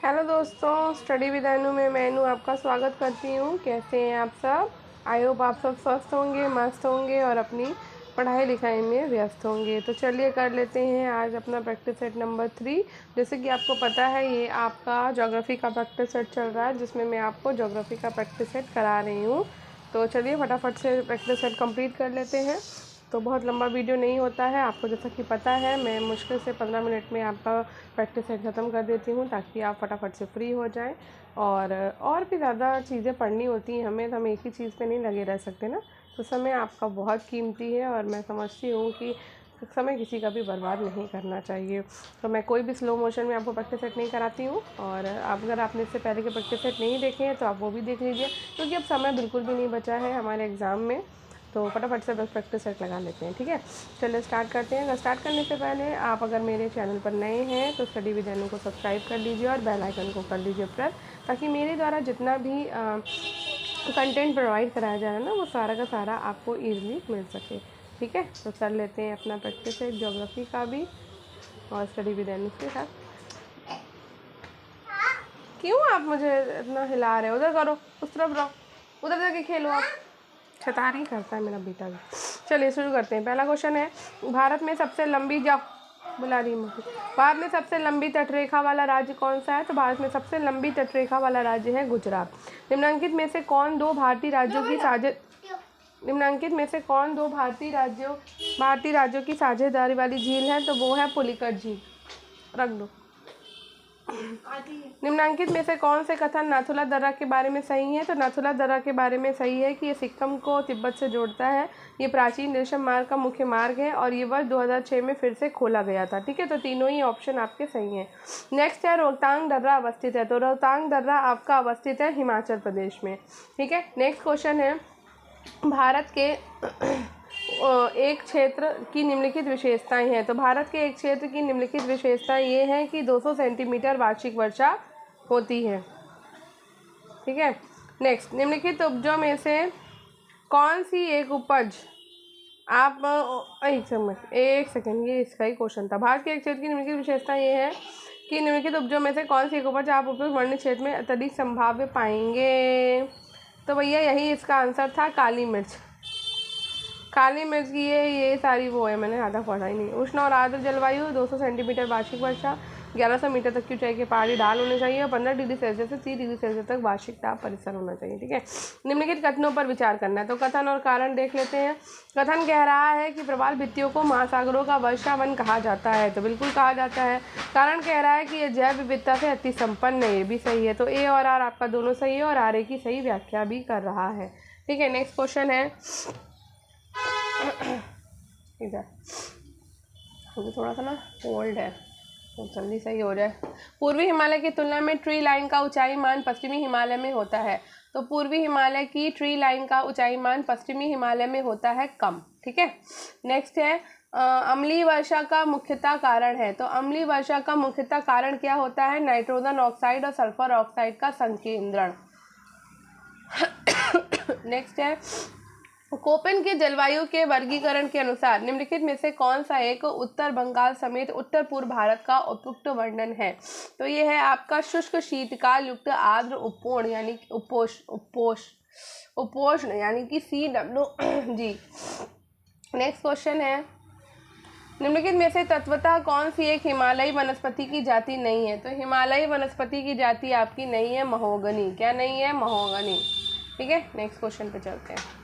Hello दोस्तों, study with अनु में मैं अनु आपका स्वागत करती हूँ। कैसे हैं आप सब? आई होप आप सब स्वस्थ होंगे, मस्त होंगे और अपनी पढ़ाई लिखाई में व्यस्त होंगे। तो चलिए कर लेते हैं आज अपना प्रैक्टिस सेट नंबर 3। जैसे कि आपको पता है ये आपका ज्योग्राफी का प्रैक्टिस सेट चल रहा है, जिसमें मैं आपको ज्योग्राफी का प्रैक्टिस सेट करा रही हूँ। तो चलिए फटाफट से प्रैक्टिस सेट कंप्लीट कर लेते हैं। तो बहुत लंबा वीडियो नहीं होता है, आपको जैसा कि पता है मैं मुश्किल से 15 मिनट में आपका प्रैक्टिस सेट ख़त्म कर देती हूँ, ताकि आप फटाफट से फ्री हो जाएं। और भी ज़्यादा चीज़ें पढ़नी होती हैं हमें, तो हम एक ही चीज़ पे नहीं लगे रह सकते ना। तो समय आपका बहुत कीमती है और मैं समझती हूँ कि समय किसी का भी बर्बाद नहीं करना चाहिए। तो मैं कोई भी स्लो मोशन में आपको प्रैक्टिस सेट नहीं कराती हूँ। और अगर आपने इससे पहले के प्रैक्टिस सेट नहीं देखे हैं तो आप वो भी देख लीजिए, क्योंकि अब समय बिल्कुल भी नहीं बचा है हमारे एग्ज़ाम में। तो फटाफट से बस प्रैक्टिस सेट लगा लेते हैं, ठीक है। चलिए स्टार्ट करते हैं। अगर स्टार्ट करने से पहले आप अगर मेरे चैनल पर नए हैं तो स्टडी विद अनु को सब्सक्राइब कर लीजिए और बेल आइकन को कर लीजिए प्रेस, ताकि मेरे द्वारा जितना भी कंटेंट प्रोवाइड कराया जा रहा है ना, वो सारा का सारा आपको ईजिली मिल सके, ठीक है। तो कर लेते हैं अपना प्रैक्टिस सेट ज्योग्राफी का भी और स्टडी विद अनु के साथ। क्यों आप मुझे इतना हिला रहे हो? उधर करो, उस तरफ रहो, उधर जाके खेलो। आप शैतानी करता है मेरा बेटा भी। चलिए शुरू करते हैं। पहला क्वेश्चन है, भारत में सबसे लंबी बुला रही मुझे। भारत में सबसे लंबी तटरेखा वाला राज्य कौन सा है? तो भारत में सबसे लंबी तटरेखा वाला राज्य है गुजरात। निम्नलिखित में से कौन दो भारतीय राज्यों की साझेदारी वाली झील है? तो वो है पुलिकट झील। रख दो। निम्नलिखित में से कौन से कथन नाथुला दर्रा के बारे में सही है? तो नाथुला दर्रा के बारे में सही है कि ये सिक्किम को तिब्बत से जोड़ता है, ये प्राचीन रेशम मार्ग का मुख्य मार्ग है और ये वर्ष 2006 में फिर से खोला गया था, ठीक है। तो तीनों ही ऑप्शन आपके सही हैं। नेक्स्ट है, रोहतांग दर्रा अवस्थित है? तो रोहतांग दर्रा आपका अवस्थित है हिमाचल प्रदेश में, ठीक है। नेक्स्ट क्वेश्चन है, भारत के एक क्षेत्र की निम्नलिखित विशेषताएं हैं? तो भारत के एक क्षेत्र की निम्नलिखित विशेषताएं ये हैं कि 200 सेंटीमीटर वार्षिक वर्षा होती है, ठीक है। नेक्स्ट, निम्नलिखित उपजों में से कौन सी एक उपज आप एक सेकंड ये इसका ही क्वेश्चन था। भारत के एक क्षेत्र की निम्नलिखित विशेषता ये है कि निम्नलिखित उपजों में से कौन सी एक उपज आप उपयुक्त वर्णित क्षेत्र में अत्यधिक संभाव्य पाएंगे? तो भैया यही इसका आंसर था, काली मिर्च। काली मिर्च की ये सारी वो है, मैंने आधा पढ़ा ही नहीं। उष्ण और आर्द्र जलवायु, 200 सेंटीमीटर वार्षिक वर्षा, 1100 मीटर तक की ऊंचाई के पहाड़ी ढाल होने चाहिए और 15 डिग्री सेल्सियस से 30 डिग्री सेल्सियस तक वार्षिक ताप परिसर होना चाहिए, ठीक है। निम्नलिखित कथनों पर विचार करना है। तो कथन और कारण देख लेते हैं। कथन कह रहा है कि प्रवाल भित्तियों को महासागरों का वर्षा वन कहा जाता है, तो बिल्कुल कहा जाता है। कारण कह रहा है कि ये जैव विविधता से अति संपन्न है, ये भी सही है। तो ए और आर आपका दोनों सही है और आर ए की सही व्याख्या भी कर रहा है, ठीक है। नेक्स्ट क्वेश्चन है, इधर मुझे थोड़ा सा ना कोल्ड है तो जल्दी सही हो जाए। पूर्वी हिमालय की तुलना में ट्री लाइन का ऊंचाई मान पश्चिमी हिमालय में होता है। तो पूर्वी हिमालय की ट्री लाइन का ऊंचाई मान पश्चिमी हिमालय में होता है कम, ठीक है। नेक्स्ट है, अम्लीय वर्षा का मुख्यतः कारण है? तो अम्लीय वर्षा का मुख्यतः कारण क्या होता है? नाइट्रोजन ऑक्साइड और सल्फर ऑक्साइड का संकेंद्रण। नेक्स्ट है, कोपेन के जलवायु के वर्गीकरण के अनुसार निम्नलिखित में से कौन सा एक उत्तर बंगाल समेत उत्तर पूर्व भारत का उपयुक्त वर्णन है? तो ये है आपका शुष्क शीतकाल युक्त आर्द्र उपोष्ण यानी उपोष्ण यानी कि CWG। नेक्स्ट क्वेश्चन है, निम्नलिखित में से तत्वतः कौन सी एक हिमालयी वनस्पति की जाति नहीं है? तो हिमालयी वनस्पति की जाति आपकी नहीं है महोगनी। क्या नहीं है? महोगनी, ठीक है। नेक्स्ट क्वेश्चन पे चलते हैं।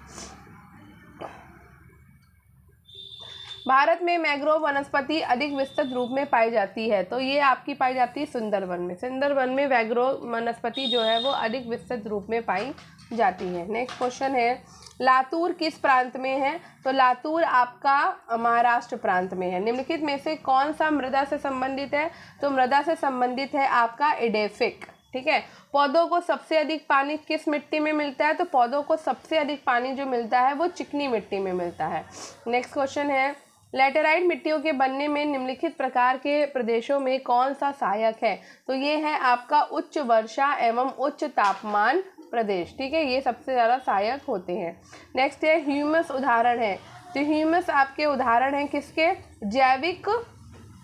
भारत में मैंग्रोव वनस्पति अधिक विस्तृत रूप में पाई जाती है? तो ये आपकी पाई जाती है सुंदरवन में। सुंदरवन में मैंग्रोव वनस्पति जो है वो अधिक विस्तृत रूप में पाई जाती है। नेक्स्ट क्वेश्चन है, लातूर किस प्रांत में है? तो लातूर आपका महाराष्ट्र प्रांत में है। निम्नलिखित में से कौन सा मृदा से संबंधित है? तो मृदा से संबंधित है आपका एडेफिक, ठीक है। पौधों को सबसे अधिक पानी किस मिट्टी में मिलता है? तो पौधों को सबसे अधिक पानी जो मिलता है वो चिकनी मिट्टी में मिलता है। नेक्स्ट क्वेश्चन है, लैटेराइट मिट्टियों के बनने में निम्नलिखित प्रकार के प्रदेशों में कौन सा सहायक है? तो ये है आपका उच्च वर्षा एवं उच्च तापमान प्रदेश, ठीक है। ये सबसे ज़्यादा सहायक होते हैं। नेक्स्ट है, ह्यूमस उदाहरण है? तो ह्यूमस आपके उदाहरण हैं किसके? जैविक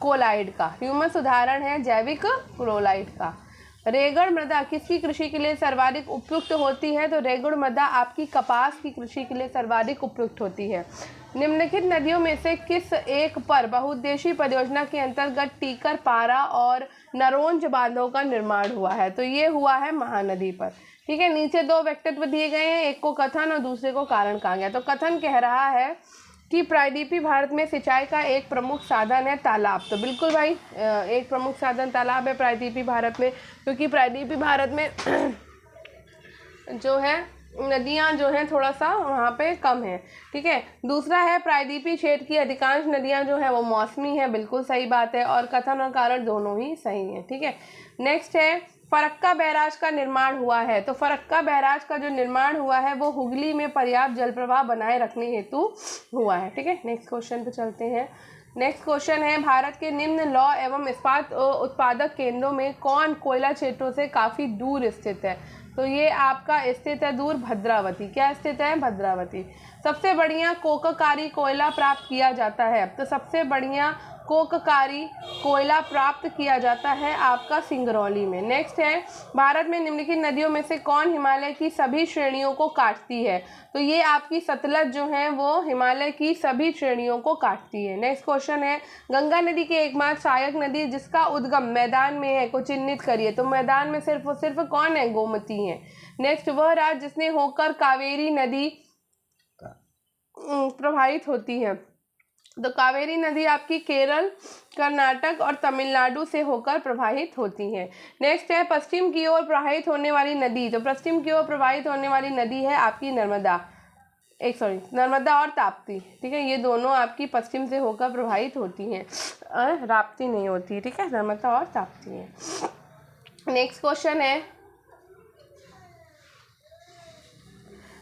कोलाइड का। ह्यूमस उदाहरण है जैविक क्लोराइड का। रेगड़ मृदा किसकी कृषि के लिए सर्वाधिक उपयुक्त होती है? तो रेगड़ मृदा आपकी कपास की कृषि के लिए सर्वाधिक उपयुक्त होती है। निम्नलिखित नदियों में से किस एक पर बहुउद्देशीय परियोजना के अंतर्गत टीकर, पारा और नरोंज बांधों का निर्माण हुआ है? तो ये हुआ है महानदी पर। ठीक है, नीचे दो वक्तव्य दिए गए हैं, एक को कथन और दूसरे को कारण कहा गया। तो कथन कह रहा है कि प्रायद्वीपीय भारत में सिंचाई का एक प्रमुख साधन है तालाब। तो बिल्कुल भाई, एक प्रमुख साधन तालाब है प्रायद्वीपीय भारत में, क्योंकि प्रायद्वीपीय भारत में जो है नदियां जो हैं थोड़ा सा वहाँ पे कम है। ठीक है, दूसरा है प्रायद्वीपीय क्षेत्र की अधिकांश नदियां जो है वो मौसमी है। बिल्कुल सही बात है, और कथन और कारण दोनों ही सही है। ठीक है, नेक्स्ट है फरक्का बैराज का निर्माण हुआ है। तो फरक्का बैराज का जो निर्माण हुआ है वो हुगली में पर्याप्त जल प्रवाह बनाए रखने हेतु हुआ है। ठीक है, नेक्स्ट क्वेश्चन पे चलते हैं। नेक्स्ट क्वेश्चन है भारत के निम्न लौह एवं इस्पात उत्पादक केंद्रों में कौन कोयला क्षेत्रों से काफ़ी दूर स्थित है? तो ये आपका स्थित है दूर भद्रावती। क्या स्थित है? भद्रावती। सबसे बढ़िया कोककारी कोयला प्राप्त किया जाता है? तो सबसे बढ़िया कोककारी कोयला प्राप्त किया जाता है आपका सिंगरौली में। नेक्स्ट है भारत में निम्नलिखित नदियों में से कौन हिमालय की सभी श्रेणियों को काटती है? तो ये आपकी सतलज जो है वो हिमालय की सभी श्रेणियों को काटती है। नेक्स्ट क्वेश्चन है गंगा नदी की एकमात्र सहायक नदी जिसका उद्गम मैदान में है को चिन्हित करिए। तो मैदान में सिर्फ और सिर्फ कौन है? गोमती है। नेक्स्ट वह राज्य जिसने होकर कावेरी नदी प्रभावित होती है? तो कावेरी नदी आपकी केरल, कर्नाटक और तमिलनाडु से होकर प्रवाहित होती है। नेक्स्ट है पश्चिम की ओर प्रवाहित होने वाली नदी। तो पश्चिम की ओर प्रवाहित होने वाली नदी है आपकी नर्मदा और ताप्ती। ठीक है, ये दोनों आपकी पश्चिम से होकर प्रवाहित होती हैं, राप्ती नहीं होती। ठीक है, नर्मदा और ताप्ती है। नेक्स्ट क्वेश्चन है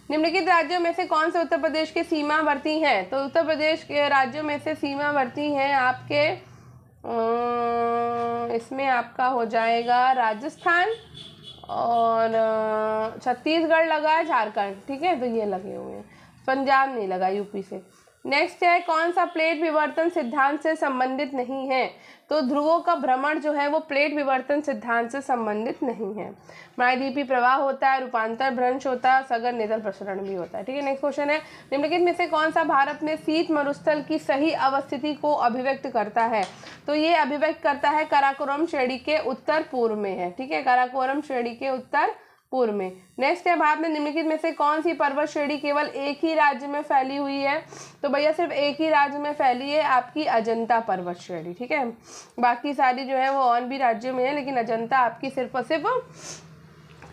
निम्नलिखित राज्यों में से कौन से उत्तर प्रदेश के सीमावर्ती हैं? तो उत्तर प्रदेश के राज्यों में से सीमावर्ती हैं आपके इसमें आपका हो जाएगा राजस्थान और छत्तीसगढ़ लगा है, झारखंड। ठीक है, तो ये लगे हुए हैं, पंजाब नहीं लगा यूपी से। नेक्स्ट है कौन सा प्लेट विवर्तन सिद्धांत से संबंधित नहीं है? तो ध्रुवों का भ्रमण जो है वो प्लेट विवर्तन सिद्धांत से संबंधित नहीं है। महाद्वीपीय प्रवाह होता है, रूपांतर भ्रंश होता है, सघन नितल प्रसरण भी होता है। ठीक है, नेक्स्ट क्वेश्चन है निम्नलिखित में से कौन सा भारत में शीत मरुस्थल की सही अवस्थिति को अभिव्यक्त करता है? तो ये अभिव्यक्त करता है काराकोरम श्रेणी के उत्तर पूर्व में है। ठीक है, काराकोरम श्रेणी के उत्तर पूर्व में। नेक्स्ट है भारत में निम्नलिखित में से कौन सी पर्वत श्रेणी केवल एक ही राज्य में फैली हुई है? तो भैया सिर्फ एक ही राज्य में फैली है आपकी अजंता पर्वत श्रेणी। ठीक है, बाकी सारी जो है वो और भी राज्यों में है, लेकिन अजंता आपकी सिर्फ और सिर्फ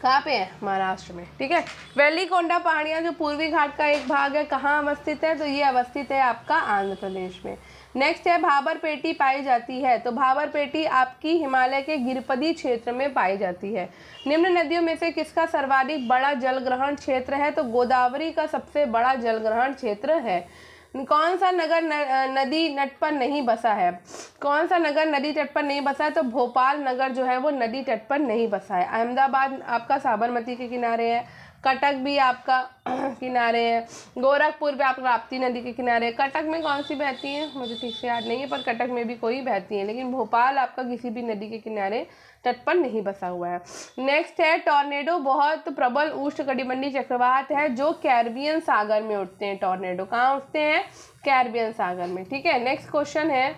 कहाँ पे है? महाराष्ट्र में। ठीक है, वेलिकोंडा पहाड़ियाँ जो पूर्वी घाट का एक भाग है, कहाँ अवस्थित है? तो ये अवस्थित है आपका आंध्र प्रदेश में। नेक्स्ट है भाबर पेटी पाई जाती है। तो भाबर पेटी आपकी हिमालय के गिरिपदी क्षेत्र में पाई जाती है। निम्न नदियों में से किसका सर्वाधिक बड़ा जलग्रहण क्षेत्र है? तो गोदावरी का सबसे बड़ा जलग्रहण क्षेत्र है। कौन सा नगर नदी तट पर नहीं बसा है? कौन सा नगर नदी तट पर नहीं बसा है? तो भोपाल नगर जो है वो नदी तट पर नहीं बसा है। अहमदाबाद आपका साबरमती के किनारे है, कटक भी आपका किनारे है, गोरखपुर भी आपका राप्ती नदी के किनारे है। कटक में कौन सी बहती है मुझे ठीक से याद नहीं है, पर कटक में भी कोई बहती है, लेकिन भोपाल आपका किसी भी नदी के किनारे तट पर नहीं बसा हुआ है। नेक्स्ट है टॉर्नेडो बहुत प्रबल उष्णकटिबंधीय चक्रवात है जो कैरिबियन सागर में उठते हैं। टॉर्नेडो कहाँ उठते हैं? कैरिबियन सागर में। ठीक है, नेक्स्ट क्वेश्चन है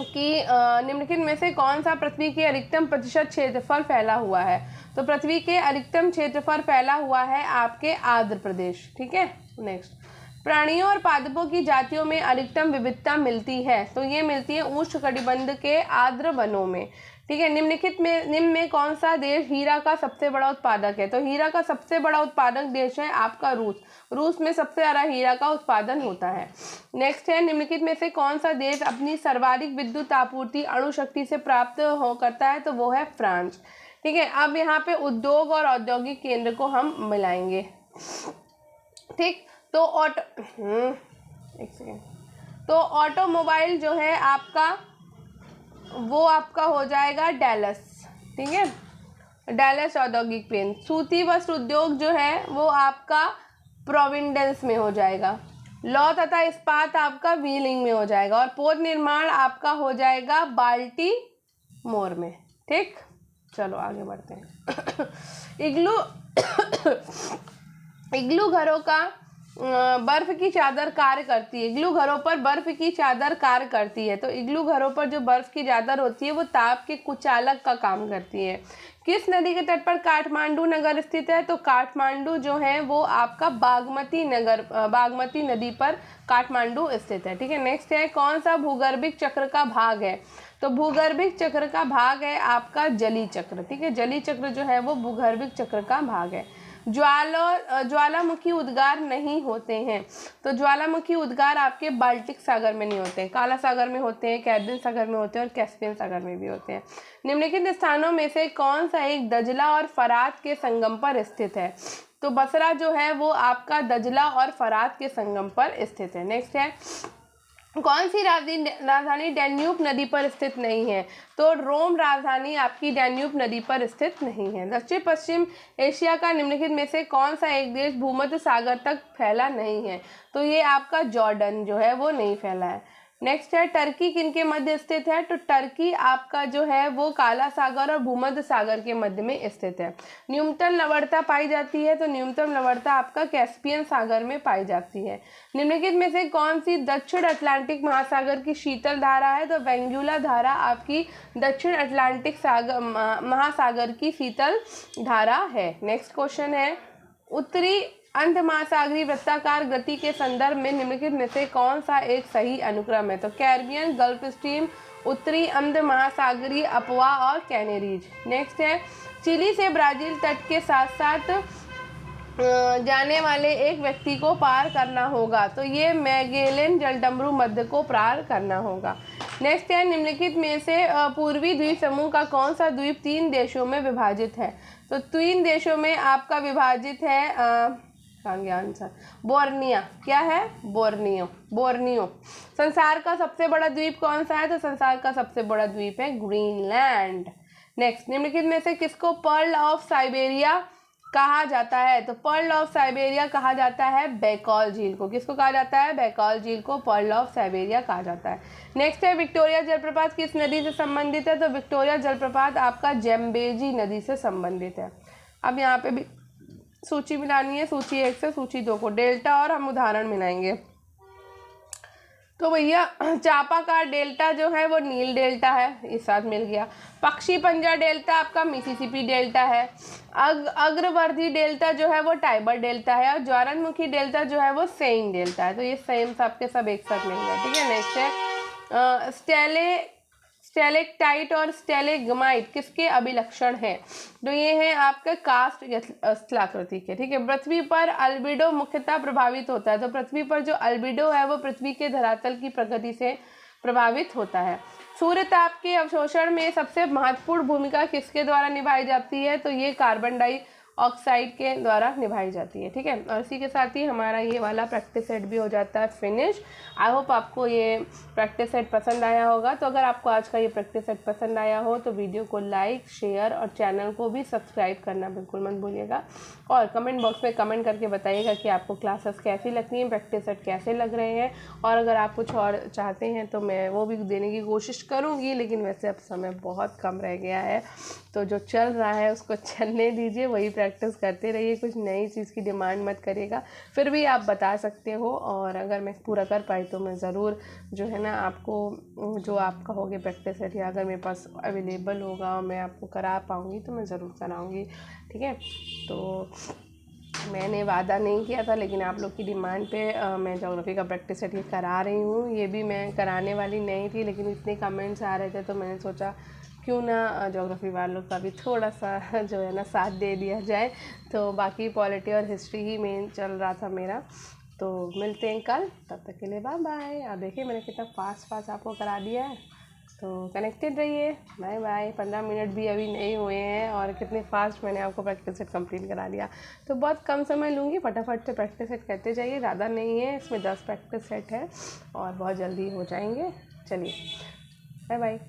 कि निम्नलिखित में से कौन सा पृथ्वी के अधिकतम प्रतिशत क्षेत्रफल फैला हुआ है? तो पृथ्वी के अधिकतम क्षेत्रफल फैला हुआ है आपके आंध्र प्रदेश। ठीक है, नेक्स्ट प्राणियों और पादपों की जातियों में अधिकतम विविधता मिलती है। तो ये मिलती है उष्णकटिबंध के आर्द्र वनों में। ठीक है, निम्न में कौन सा देश हीरा का सबसे बड़ा उत्पादक है? तो हीरा का सबसे बड़ा उत्पादक देश है आपका रूस। रूस में सबसे ज़्यादा हीरा का उत्पादन होता है। नेक्स्ट है निम्नलिखित में से कौन सा देश अपनी सर्वाधिक विद्युत आपूर्ति अणु शक्ति से प्राप्त करता है? तो वो है फ्रांस। ठीक है, अब यहाँ पे उद्योग और औद्योगिक केंद्र को हम मिलाएंगे। ठीक, तो एक सेकेंड, तो ऑटोमोबाइल जो है आपका वो आपका हो जाएगा डैलस। ठीक है, डैलस औद्योगिक केंद्र। सूती वस्त्र उद्योग जो है वो आपका प्रोविडेंस में हो जाएगा। लौह तथा इस्पात आपका व्हीलिंग में हो जाएगा, और पोत निर्माण आपका हो जाएगा बाल्टीमोर में। ठीक, चलो आगे बढ़ते हैं। इग्लू इग्लू घरों का बर्फ की चादर कार्य करती है। इग्लू घरों पर बर्फ की चादर कार्य करती है। तो इग्लू घरों पर जो बर्फ की चादर होती है वो ताप के कुचालक का काम करती है। किस नदी के तट पर काठमांडू नगर स्थित है? तो काठमांडू जो है वो आपका बागमती नदी पर काठमांडू स्थित है। ठीक है, नेक्स्ट है कौन सा भूगर्भिक चक्र का भाग है? तो भूगर्भिक चक्र का भाग है आपका जली चक्र। ठीक है, जली चक्र जो है वो भूगर्भिक चक्र का भाग है। ज्वालामुखी उद्गार नहीं होते हैं। तो ज्वालामुखी उद्गार आपके बाल्टिक सागर में नहीं होते हैं, काला सागर में होते हैं, कैस्पियन सागर में होते हैं और कैस्पियन सागर में भी होते हैं। निम्नलिखित स्थानों में से कौन सा एक दजला और फरात के संगम पर स्थित है? तो बसरा जो है वो आपका दजला और फरात के संगम पर स्थित है। नेक्स्ट है कौन सी राजधानी डैन्यूब नदी पर स्थित नहीं है? तो रोम राजधानी आपकी डैन्यूब नदी पर स्थित नहीं है। दक्षिण पश्चिम एशिया का निम्नलिखित में से कौन सा एक देश भूमध्य सागर तक फैला नहीं है? तो ये आपका जॉर्डन जो है वो नहीं फैला है। नेक्स्ट है टर्की किनके मध्य स्थित है? तो टर्की आपका जो है वो काला सागर और भूमध्य सागर के मध्य में स्थित है। न्यूनतम लवणता पाई जाती है? तो न्यूनतम लवणता आपका कैस्पियन सागर में पाई जाती है। निम्नलिखित में से कौन सी दक्षिण अटलांटिक महासागर की शीतल धारा है? तो वेंगुला धारा आपकी दक्षिण अटलांटिक महासागर की शीतल धारा है। नेक्स्ट क्वेश्चन है उत्तरी अंत महासागरीय वृत्ताकार गति के संदर्भ में निम्नलिखित में से कौन सा एक सही अनुक्रम है? तो कैरिबियन, गल्फ स्ट्रीम, उत्तरी अंत महासागरीय अपवाह और कैनेरीज। नेक्स्ट है चिली से ब्राजील तट के साथ साथ जाने वाले एक व्यक्ति को पार करना होगा। तो ये मैगेलन जलडमरू मध्य को पार करना होगा। नेक्स्ट है निम्नलिखित में से पूर्वी द्वीप समूह का कौन सा द्वीप 3 देशों में विभाजित है? तो 3 देशों में आपका विभाजित है आंसर बोर्निया। क्या है? बोर्नियो। संसार का सबसे बड़ा द्वीप कौन सा है? तो संसार का सबसे बड़ा द्वीप है ग्रीनलैंड। नेक्स्ट निम्नलिखित में से किसको पर्ल ऑफ साइबेरिया कहा जाता है? तो पर्ल ऑफ साइबेरिया कहा जाता है बैकॉल झील को। किसको कहा जाता है? बैकॉल झील को पर्ल ऑफ साइबेरिया कहा जाता है। नेक्स्ट है विक्टोरिया जलप्रपात किस नदी से संबंधित है? तो विक्टोरिया जलप्रपात आपका जैम्बेजी नदी से संबंधित है। अब यहाँ पे भी सूची मिलानी है, सूची 1 से सूची 2 को, डेल्टा और हम उदाहरण मिलाएंगे। तो भैया चापाकार डेल्टा जो है वो नील डेल्टा है, इस साथ मिल गया। पक्षी पंजा डेल्टा आपका मिसिसिपी डेल्टा है। अग्रवर्धी डेल्टा जो है वो टाइबर डेल्टा है और ज्वालामुखी डेल्टा जो है वो सेइन डेल्टा है। तो ये सेम सबके सब एक साथ मिल गया। ठीक है, नेक्स्ट है स्टेलेक्टाइट और स्टेलेग्माइट किसके अभिलक्षण हैं? तो ये हैं आपके कास्ट स्थलाकृति के। ठीक है, पृथ्वी पर अल्बिडो मुख्यतः प्रभावित होता है। तो पृथ्वी पर जो अल्बिडो है वो पृथ्वी के धरातल की प्रगति से प्रभावित होता है। सूर्य ताप के अवशोषण में सबसे महत्वपूर्ण भूमिका किसके द्वारा निभाई जाती है? तो ये कार्बन डाइऑक्साइड के द्वारा निभाई जाती है। ठीक है, और इसी के साथ ही हमारा ये वाला प्रैक्टिस सेट भी हो जाता है फिनिश। आई होप आपको ये प्रैक्टिस सेट पसंद आया होगा। तो अगर आपको आज का ये प्रैक्टिस सेट पसंद आया हो तो वीडियो को लाइक, शेयर और चैनल को भी सब्सक्राइब करना बिल्कुल मत भूलिएगा। और कमेंट बॉक्स में कमेंट करके बताइएगा कि आपको क्लासेस कैसी लगती हैं, प्रैक्टिस सेट कैसे लग रहे हैं। और अगर आप कुछ और चाहते हैं तो मैं वो भी देने की कोशिश करूँगी, लेकिन वैसे अब समय बहुत कम रह गया है। तो जो चल रहा है उसको चलने दीजिए, वही प्रैक्टिस करते रहिए, कुछ नई चीज़ की डिमांड मत करिएगा। फिर भी आप बता सकते हो, और अगर मैं पूरा कर पाई तो मैं ज़रूर जो है ना आपको जो आप कहोगे प्रैक्टिस सेट, या अगर मेरे पास अवेलेबल होगा और मैं आपको करा पाऊँगी तो मैं ज़रूर कराऊँगी। ठीक है, तो मैंने वादा नहीं किया था, लेकिन आप लोग की डिमांड पे मैं ज्योग्राफी का प्रैक्टिस सेट ये करा रही हूँ। ये भी मैं कराने वाली नहीं थी, लेकिन इतने कमेंट्स आ रहे थे तो मैंने सोचा क्यों ना ज्योग्राफी वालों का भी थोड़ा सा जो है ना साथ दे दिया जाए। तो बाकी पॉलिटी और हिस्ट्री ही मेन चल रहा था मेरा। तो मिलते हैं कल, तब तक के लिए बाय बाय। अब देखिए मैंने कितना फास्ट आपको करा दिया है, तो कनेक्टेड रहिए। Bye bye. 15 मिनट भी अभी नहीं हुए हैं और कितने फास्ट मैंने आपको प्रैक्टिस सेट कंप्लीट करा दिया। तो बहुत कम समय लूँगी, फटाफट से प्रैक्टिस सेट करते जाइए, ज़्यादा नहीं है, इसमें 10 प्रैक्टिस सेट है और बहुत जल्दी हो जाएंगे। चलिए बाय बाय।